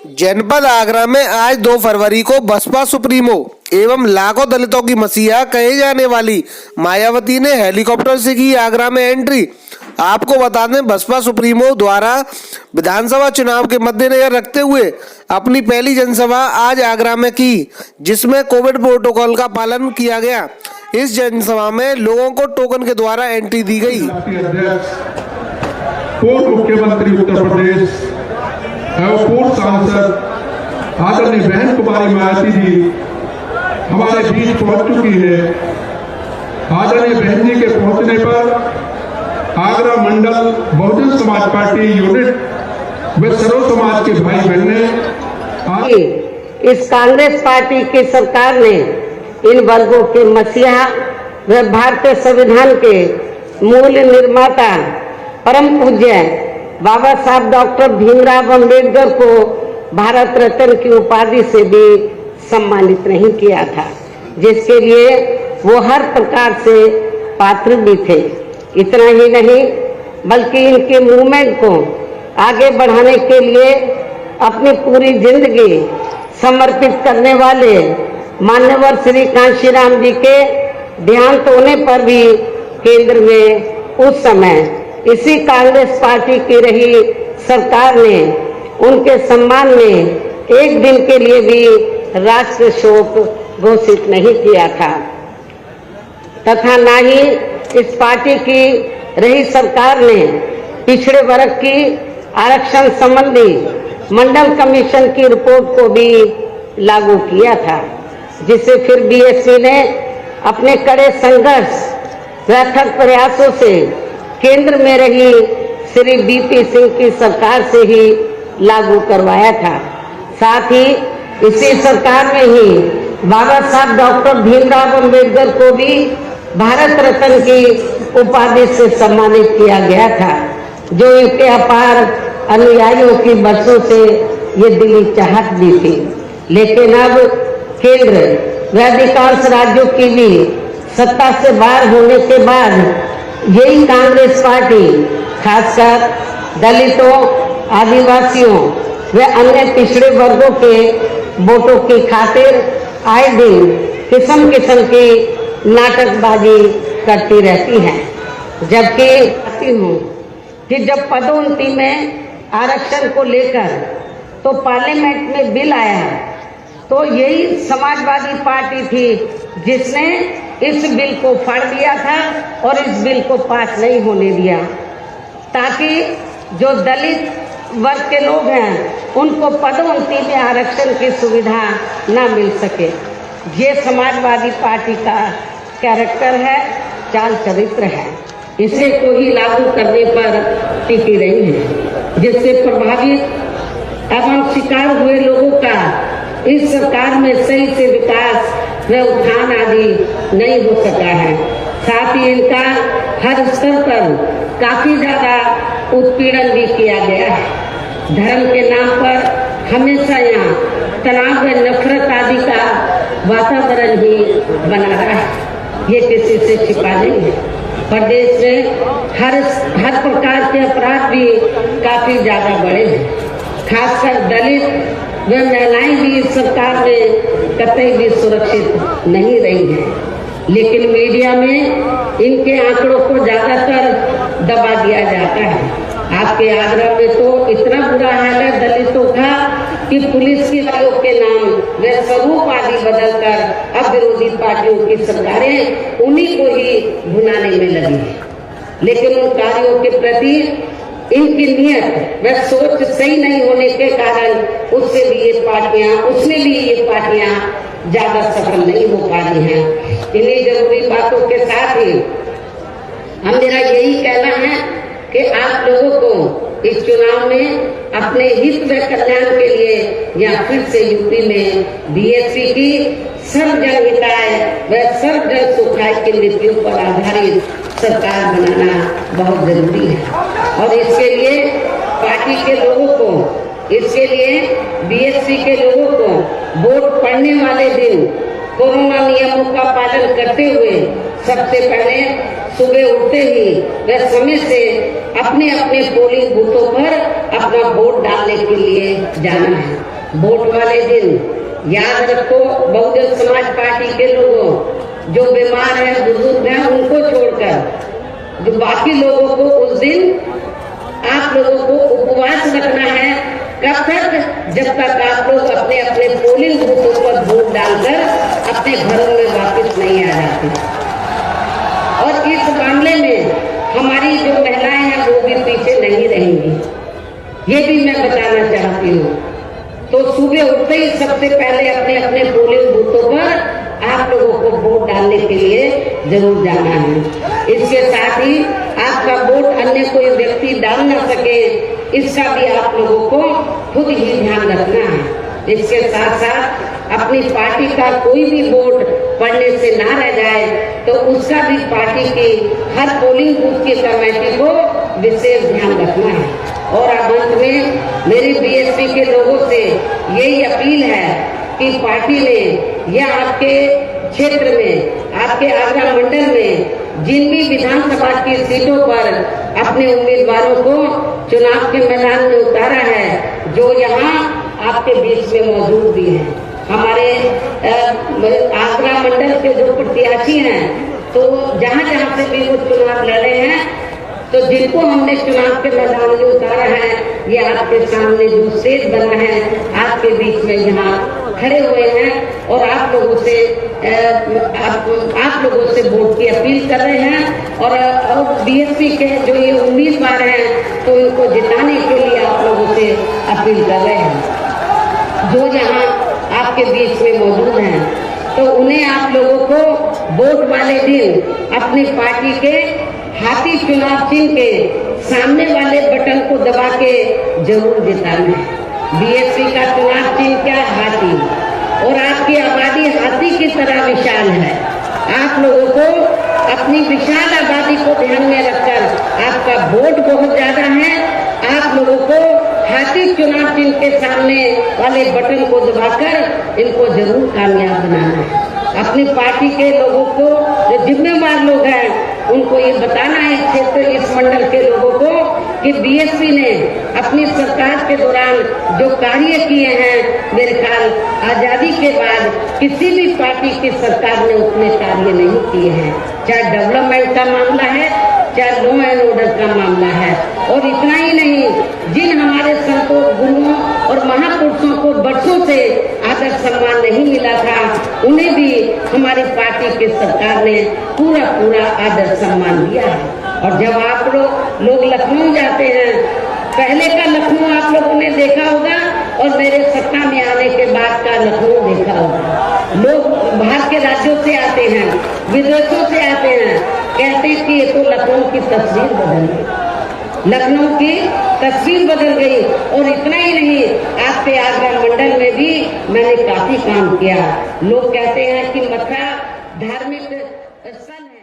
जनपद आगरा में आज 2 फरवरी को बसपा सुप्रीमो एवं लाखों दलितों की मसीहा कहे जाने वाली मायावती ने हेलीकॉप्टर से की आगरा में एंट्री। आपको बता दें, बसपा सुप्रीमो द्वारा विधानसभा चुनाव के मद्देनजर रखते हुए अपनी पहली जनसभा आज आगरा में की, जिसमें कोविड प्रोटोकॉल का पालन किया गया। इस जनसभा में लोगों को टोकन के द्वारा एंट्री दी गई। पूर्व मुख्यमंत्री उत्तर प्रदेश एवं पूर्व सांसद आदरणीय बहन कुमारी मायावती जी हमारे बीच पहुंच चुकी है। आदरणीय बहन जी के पहुंचने पर आगरा मंडल बहुजन समाज पार्टी यूनिट व सर्व समाज के भाई बहने इस कांग्रेस पार्टी की सरकार ने इन वर्गों के मसीहा व भारतीय संविधान के मूल निर्माता परम पूज्य बाबा साहब डॉक्टर भीमराव अम्बेडकर को भारत रत्न की उपाधि से भी सम्मानित नहीं किया था, जिसके लिए वो हर प्रकार से पात्र भी थे। इतना ही नहीं बल्कि इनके मूवमेंट को आगे बढ़ाने के लिए अपनी पूरी जिंदगी समर्पित करने वाले मान्यवर श्री कांशीराम जी के देहांत होने पर भी केंद्र में उस समय इसी कांग्रेस पार्टी की रही सरकार ने उनके सम्मान में एक दिन के लिए भी राष्ट्रीय शोक घोषित नहीं किया था, तथा न ही इस पार्टी की रही सरकार ने पिछड़े वर्ग की आरक्षण संबंधी मंडल कमीशन की रिपोर्ट को भी लागू किया था, जिसे फिर बीएसपी ने अपने कड़े संघर्ष व अथक प्रयासों से केंद्र में रही श्री बीपी सिंह की सरकार से ही लागू करवाया था। साथ ही इसी सरकार में ही बाबा साहब डॉक्टर भीमराव अम्बेडकर को भी भारत रत्न की उपाधि से सम्मानित किया गया था, जो इनके अपार अनुयायियों की बरसों से ये दिली चाहत भी थी। लेकिन अब केंद्र व अधिकांश राज्यों की भी सत्ता से बाहर होने के बाद यही कांग्रेस पार्टी खासकर दलितों, आदिवासियों व अन्य पिछड़े वर्गों के वोटों की खातिर आए दिन किस्म किस्म की नाटकबाजी करती रहती है। जबकि कहती हूँ कि जब पदोन्नति में आरक्षण को लेकर तो पार्लियामेंट में बिल आया तो यही समाजवादी पार्टी थी जिसने इस बिल को फाड़ दिया था और इस बिल को पास नहीं होने दिया, ताकि जो दलित वर्ग के लोग हैं उनको पदोन्नति में आरक्षण की सुविधा न मिल सके। ये समाजवादी पार्टी का कैरेक्टर है, चाल चरित्र है। इसे को ही लागू करने पर टिकी रही है, जिससे प्रभावित एवं शिकार हुए लोगों का इस सरकार में सही से विकास व उत्थान आदि नहीं हो सका है। साथ ही इनका हर स्तर पर काफी ज्यादा उत्पीड़न भी किया गया है। धर्म के नाम पर हमेशा यहाँ तनाव व नफरत आदि का वातावरण ही बना रहा है। ये किसी से छिपा नहीं है। प्रदेश में हर प्रकार के अपराध भी काफी ज्यादा बढ़े हैं। खासकर दलित व महिलाएं भी इस सरकार में कतई भी सुरक्षित नहीं रही हैं। लेकिन मीडिया में इनके आंकड़ों को ज्यादातर दबा दिया जाता है। आपके आगरा में तो इतना बुरा हाल है दलितों का कि पुलिस की आयोग के नाम व स्वरूप आदि बदलकर अब विरोधी पार्टियों की सरकारें उन्हीं को ही भुनाने में लगी है। लेकिन उन कार्यों के प्रति इनकी नियत व सोच सही नहीं होने के कारण उसमें भी ये पार्टियां ज्यादा सफल नहीं हो पा रही हैं। इन्हीं जरूरी बातों के साथ ही मेरा यही कहना है कि आप लोगों को इस चुनाव में अपने हित व कल्याण के लिए या फिर से यूपी में बीएसपी की सर्व जन हिताय व सर्व जन सुखाय की नीतियों पर आधारित सरकार बनाना बहुत जरूरी है। और इसके लिए पार्टी के लोगों को, इसके लिए बीएसपी के लोगों को वोट पड़ने वाले दिन कोरोना नियमों का पालन करते हुए सबसे पहले सुबह उठते ही व समय से अपने अपने पोलिंग बूथों पर अपना वोट डालने के लिए जाना है। वोट वाले दिन याद रखो, बहुजन समाज पार्टी के लोगों, जो बीमार हैं, बुजुर्ग हैं, उनको छोड़कर जो बाकी लोगों को उस दिन आप लोगों को उपवास रखना है। कब तक? जब तक आप लोग अपने अपने पोलिंग बूथों पर वोट डालकर अपने घरों में वापस नहीं आ जाते। और इस मामले में हमारी जो महिलाएं हैं वो भी पीछे नहीं रहेंगी, ये भी मैं बताना चाहती हूँ। तो सुबह उठते ही सबसे पहले अपने अपने पोलिंग बूथों पर आप लोगों को वोट डालने के लिए जरूर जाना है। इसके साथ ही आपका वोट अन्य कोई व्यक्ति डाल न सके, इसका भी आप लोगों को खुद ही ध्यान रखना है। इसके साथ साथ अपनी पार्टी का कोई भी वोट पड़ने से ना रह जाए, तो उसका भी पार्टी की हर पोलिंग बूथ की कमेटी को विशेष ध्यान रखना है। और अब अंत में मेरी बीएसपी के लोगों से यही अपील है कि पार्टी ने या आपके क्षेत्र में, आपके आगरा मंडल में जिन भी विधानसभा की सीटों पर अपने उम्मीदवारों को चुनाव के मैदान में उतारा है, जो यहाँ आपके बीच में मौजूद भी हैं। हमारे आगरा मंडल के जो प्रत्याशी हैं, तो जहाँ जहाँ से भी वो चुनाव लड़े हैं, तो जिनको हमने चुनाव के मैदान में उतारा है, ये आपके सामने जो स्टेज बना है, आपके बीच में यहाँ खड़े हुए हैं और आप लोगों से वोट की अपील कर रहे हैं। और बीएसपी के जो ये उम्मीदवार हैं, तो इनको जिताने के लिए आप लोगों से अपील कर रहे हैं, जो यहाँ आपके बीच में मौजूद हैं। तो उन्हें आप लोगों को वोट वाले दिन अपनी पार्टी के हाथी चुनाव चिन्ह के सामने वाले बटन को दबा के जरूर जिताना है। बीएसपी का चुनाव चिन्ह क्या? हाथी। और आपकी आबादी हाथी की तरह विशाल है। आप लोगों को अपनी विशाल आबादी को ध्यान में रखकर, आपका वोट बहुत ज्यादा है, आप लोगों को हाथी चुनाव चिन्ह के सामने वाले बटन को दबाकर इनको जरूर कामयाब बनाना है। अपनी पार्टी के लोगों को, जो जिम्मेवार लोग हैं, उनको ये बताना है, क्षेत्र इस मंडल के लोगों को, कि बीएसपी ने अपनी सरकार के दौरान जो कार्य किए हैं, मेरे ख्याल आजादी के बाद किसी भी पार्टी की सरकार ने उतने कार्य नहीं किए हैं। चाहे डेवलपमेंट का मामला है, चाहे लॉ एंड ऑर्डर का मामला है। और इतना ही नहीं, जिन हमारे संतों, गुरुओं और महापुरुषों को वर्षों से आदर सम्मान नहीं मिला था, उन्हें भी हमारी पार्टी की सरकार ने पूरा पूरा आदर सम्मान दिया है। और जब आप लोग लखनऊ जाते हैं, पहले का लखनऊ आप लोगों ने देखा होगा और मेरे सत्ता में आने के बाद का लखनऊ देखा होगा। लोग बाहर के राज्यों से आते हैं, विदेशों से आते हैं, कहते हैं कि ये तो लखनऊ की तस्वीर बदल गई, लखनऊ की तस्वीर बदल गई। और इतना ही नहीं, आपके आगरा मंडल में भी मैंने काफी काम किया। लोग कहते हैं कि मथुरा धार्मिक स्थल है।